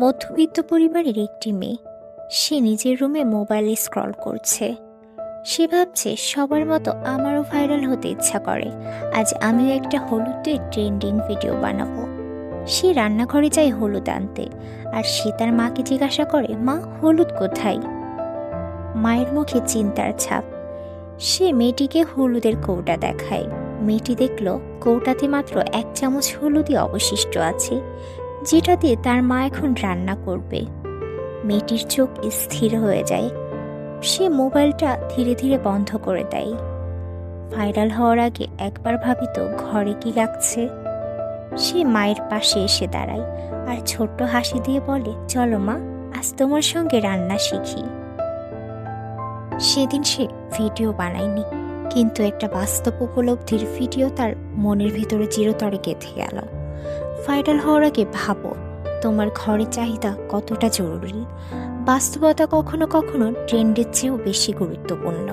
মধ্যবিত্ত পরিবারের একটি মেয়ে। সে নিজের রুমে মোবাইলে স্ক্রল করছে। সে ভাবছে সবার মতো আমারও ভাইরাল হতে ইচ্ছা করে। আজ আমিও একটা হলুদের ট্রেন্ডিং ভিডিও বানাবো। সে রান্নাঘরে যায় হলুদ আনতে, আর সে তার মাকে জিজ্ঞাসা করে, মা, হলুদ কোথায়? মায়ের মুখে চিন্তার ছাপ। সে মেয়েটিকে হলুদের কৌটা দেখায়। মেয়েটি দেখল কৌটাতে মাত্র 1 চামচ হলুদই অবশিষ্ট আছে, যেটা দিয়ে তার মা এখন রান্না করবে। মেয়েটির চোখ স্থির হয়ে যায়। সে মোবাইলটা ধীরে ধীরে বন্ধ করে দেয়। ভাইরাল হওয়ার আগে একবার ভাবিত ঘরে কি লাগছে। সে মায়ের পাশে এসে দাঁড়ায় আর ছোট্ট হাসি দিয়ে বলে, চলো মা, আজ তোমার সঙ্গে রান্না শিখি। সেদিন সে ভিডিও বানায়নি, কিন্তু একটা বাস্তব উপলব্ধির ভিডিও তার মনের ভিতরে চিরতরে গেঁথে গেল। ভাইরাল হওয়ার আগে ভাবো তোমার ঘরের চাহিদা কতটা জরুরি। বাস্তবতা কখনো কখনো ট্রেন্ডের চেয়েও বেশি গুরুত্বপূর্ণ।